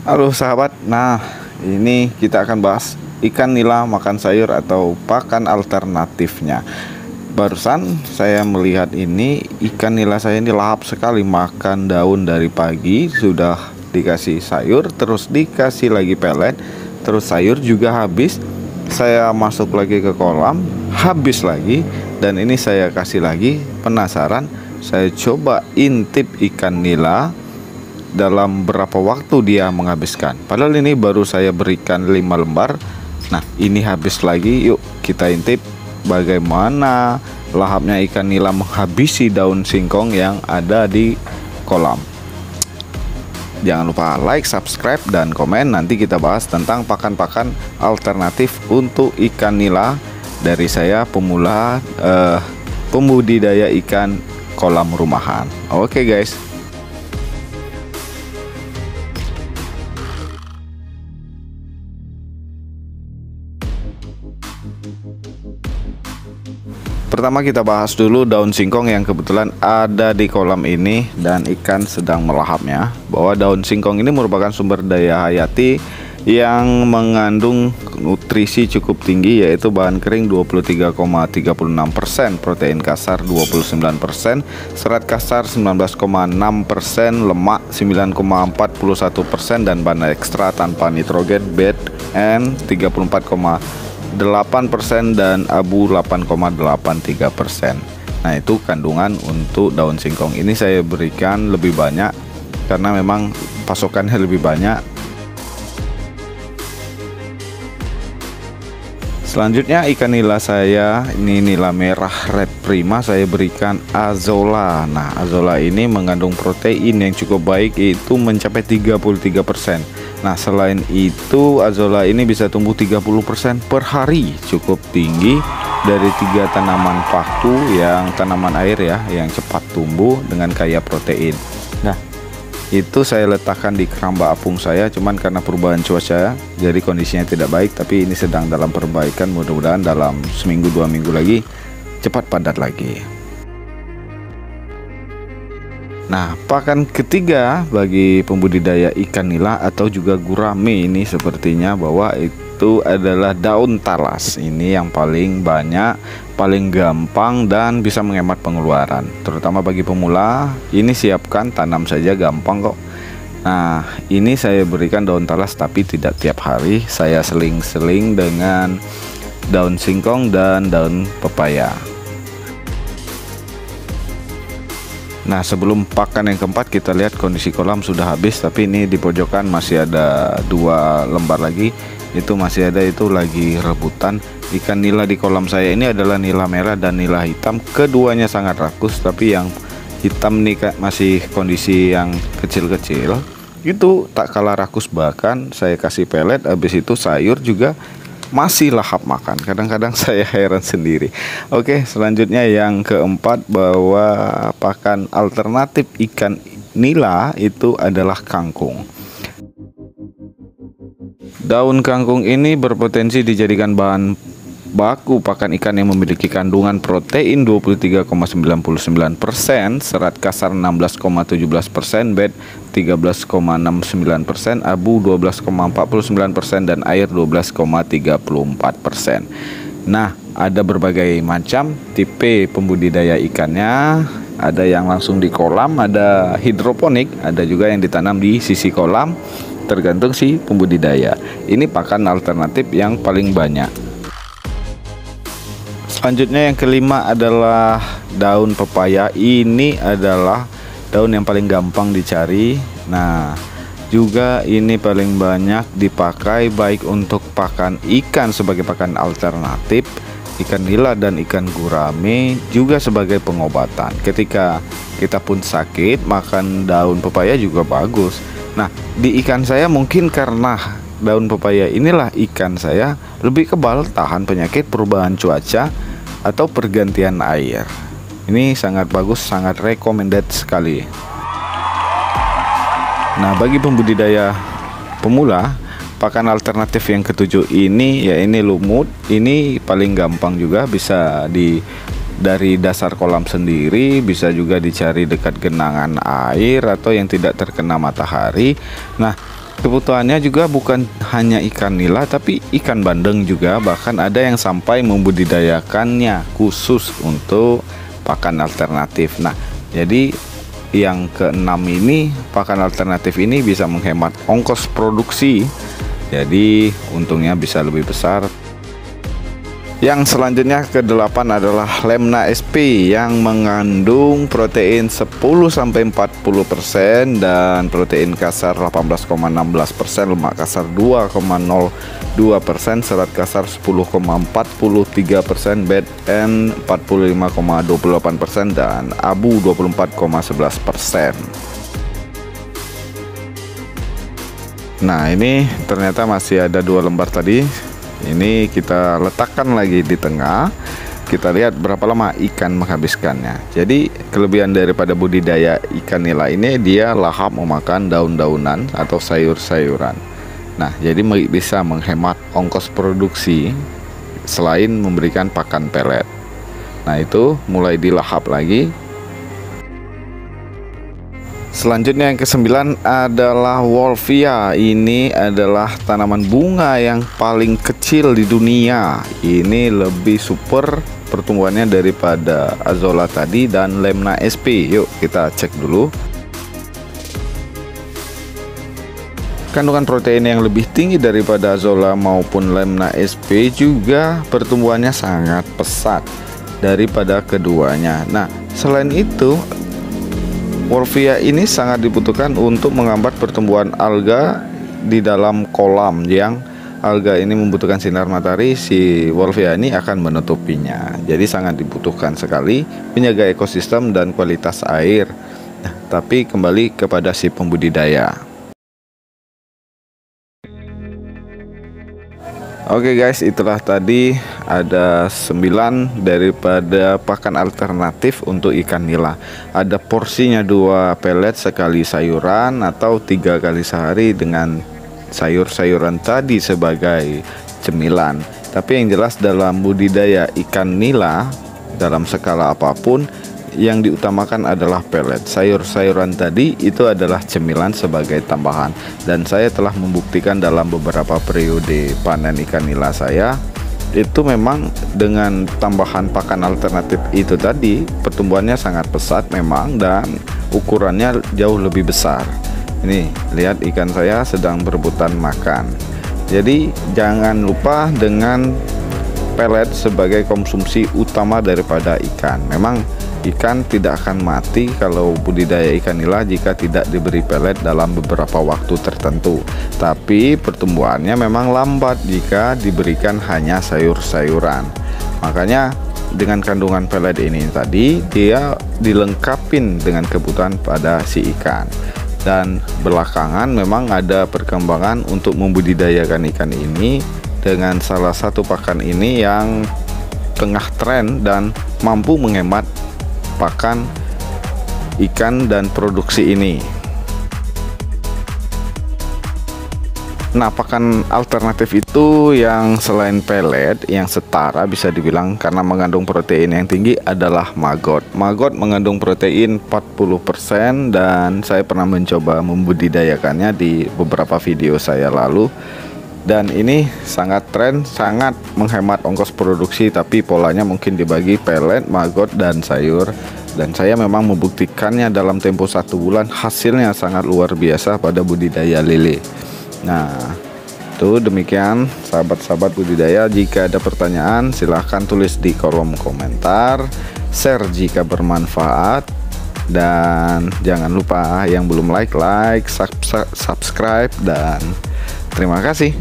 Halo sahabat, nah ini kita akan bahas ikan nila makan sayur atau pakan alternatifnya. Barusan saya melihat ini ikan nila saya ini lahap sekali, makan daun dari pagi, sudah dikasih sayur, terus dikasih lagi pelet, terus sayur juga habis. Saya masuk lagi ke kolam, habis lagi, dan ini saya kasih lagi. Penasaran, saya coba intip ikan nila dalam berapa waktu dia menghabiskan. Padahal ini baru saya berikan 5 lembar. Nah ini habis lagi. Yuk kita intip bagaimana lahapnya ikan nila menghabisi daun singkong yang ada di kolam. Jangan lupa like, subscribe, dan komen. Nanti kita bahas tentang pakan-pakan alternatif untuk ikan nila dari saya pemula pembudidaya ikan kolam rumahan. Oke guys. Pertama kita bahas dulu daun singkong yang kebetulan ada di kolam ini dan ikan sedang melahapnya. Bahwa daun singkong ini merupakan sumber daya hayati yang mengandung nutrisi cukup tinggi, yaitu bahan kering 23,36%, protein kasar 29%, serat kasar 19,6%, lemak 9,41%, dan bahan ekstra tanpa nitrogen BN 34,8% dan abu 8,83%. Nah itu kandungan untuk daun singkong. Ini saya berikan lebih banyak karena memang pasokannya lebih banyak. Selanjutnya ikan nila saya, ini nila merah red prima, saya berikan azola. Nah azola ini mengandung protein yang cukup baik, yaitu mencapai 33%. Nah selain itu azola ini bisa tumbuh 30% per hari, cukup tinggi dari 3 tanaman paku yang tanaman air ya, yang cepat tumbuh dengan kaya protein. Nah itu saya letakkan di keramba apung saya, cuman karena perubahan cuaca jadi kondisinya tidak baik, tapi ini sedang dalam perbaikan. Mudah-mudahan dalam seminggu 2 minggu lagi cepat padat lagi. Nah pakan ketiga bagi pembudidaya ikan nila atau juga gurame ini sepertinya bahwa itu adalah daun talas. Ini yang paling banyak, paling gampang, dan bisa menghemat pengeluaran. Terutama bagi pemula, ini siapkan, tanam saja, gampang kok. Nah ini saya berikan daun talas tapi tidak tiap hari. Saya seling-seling dengan daun singkong dan daun pepaya. Nah sebelum pakan yang keempat kita lihat kondisi kolam sudah habis, tapi ini di pojokan masih ada 2 lembar lagi. Itu masih ada, itu lagi rebutan. Ikan nila di kolam saya ini adalah nila merah dan nila hitam. Keduanya sangat rakus, tapi yang hitam nih masih kondisi yang kecil-kecil. Itu tak kalah rakus, bahkan saya kasih pelet, habis itu sayur juga masih lahap makan. Kadang-kadang saya heran sendiri. Oke, selanjutnya yang keempat bahwa pakan alternatif ikan nila itu adalah kangkung. Daun kangkung ini berpotensi dijadikan bahan baku pakan ikan yang memiliki kandungan protein 23,99%, serat kasar 16,17%, BED 13,69%, abu 12,49%, dan air 12,34%. Nah, ada berbagai macam tipe pembudidaya ikannya. Ada yang langsung di kolam, ada hidroponik, ada juga yang ditanam di sisi kolam. Tergantung si pembudidaya. Ini pakan alternatif yang paling banyak. Selanjutnya yang kelima adalah daun pepaya. Ini adalah daun yang paling gampang dicari. Nah juga ini paling banyak dipakai baik untuk pakan ikan sebagai pakan alternatif, ikan nila dan ikan gurame juga sebagai pengobatan. Ketika kita pun sakit, makan daun pepaya juga bagus. Nah di ikan saya mungkin karena daun pepaya inilah ikan saya lebih kebal tahan penyakit, perubahan cuaca, atau pergantian air. Ini sangat bagus, sangat recommended sekali. Nah bagi pembudidaya pemula, pakan alternatif yang ketujuh ini ya ini lumut. Ini paling gampang juga, bisa dari dasar kolam sendiri, bisa juga dicari dekat genangan air atau yang tidak terkena matahari. Nah Kebutuhannya juga bukan hanya ikan nila, tapi ikan bandeng juga, bahkan ada yang sampai membudidayakannya khusus untuk pakan alternatif. Nah, jadi yang keenam ini, pakan alternatif ini bisa menghemat ongkos produksi, jadi untungnya bisa lebih besar. Yang selanjutnya ke-8 adalah Lemna SP yang mengandung protein 10-40% dan protein kasar 18,16%, lemak kasar 2,02%, serat kasar 10,43%, BDN 45,28% dan abu 24,11%. Nah, ini ternyata masih ada 2 lembar tadi. Ini kita letakkan lagi di tengah. Kita lihat berapa lama ikan menghabiskannya. Jadi kelebihan daripada budidaya ikan nila ini, dia lahap memakan daun-daunan atau sayur-sayuran. Nah, jadi bisa menghemat ongkos produksi selain memberikan pakan pelet. Nah, itu mulai dilahap lagi. Selanjutnya yang ke-9 adalah Wolffia. Ini adalah tanaman bunga yang paling kecil di dunia. Ini lebih super pertumbuhannya daripada Azolla tadi dan Lemna SP. Yuk kita cek dulu. Kandungan protein yang lebih tinggi daripada Azolla maupun Lemna SP, juga pertumbuhannya sangat pesat daripada keduanya. Nah, selain itu Wolffia ini sangat dibutuhkan untuk menghambat pertumbuhan alga di dalam kolam, yang alga ini membutuhkan sinar matahari. Si Wolffia ini akan menutupinya. Jadi sangat dibutuhkan sekali menjaga ekosistem dan kualitas air. Nah, tapi kembali kepada si pembudidaya. Oke guys, itulah tadi ada 9 daripada pakan alternatif untuk ikan nila. Ada porsinya 2 pelet sekali sayuran atau 3 kali sehari dengan sayur-sayuran tadi sebagai cemilan. Tapi yang jelas dalam budidaya ikan nila dalam skala apapun, yang diutamakan adalah pelet. Sayur-sayuran tadi itu adalah cemilan sebagai tambahan, dan saya telah membuktikan dalam beberapa periode panen ikan nila saya, itu memang dengan tambahan pakan alternatif itu tadi pertumbuhannya sangat pesat memang, dan ukurannya jauh lebih besar. Ini lihat, ikan saya sedang berebutan makan. Jadi jangan lupa dengan pelet sebagai konsumsi utama daripada ikan. Memang ikan tidak akan mati kalau budidaya ikan nila jika tidak diberi pelet dalam beberapa waktu tertentu. Tapi pertumbuhannya memang lambat jika diberikan hanya sayur-sayuran. Makanya dengan kandungan pelet ini tadi, dia dilengkapin dengan kebutuhan pada si ikan. Dan belakangan memang ada perkembangan untuk membudidayakan ikan ini dengan salah satu pakan ini yang tengah tren dan mampu menghemat pakan ikan dan produksi ini. Nah, pakan alternatif itu yang selain pelet, yang setara bisa dibilang karena mengandung protein yang tinggi adalah maggot. Maggot mengandung protein 40% dan saya pernah mencoba membudidayakannya di beberapa video saya lalu. Dan ini sangat tren, sangat menghemat ongkos produksi, tapi polanya mungkin dibagi pelet, maggot, dan sayur. Dan saya memang membuktikannya dalam tempo 1 bulan, hasilnya sangat luar biasa pada budidaya lele. Nah, itu demikian sahabat-sahabat budidaya. Jika ada pertanyaan silahkan tulis di kolom komentar, share jika bermanfaat, dan jangan lupa yang belum like, subscribe, dan terima kasih.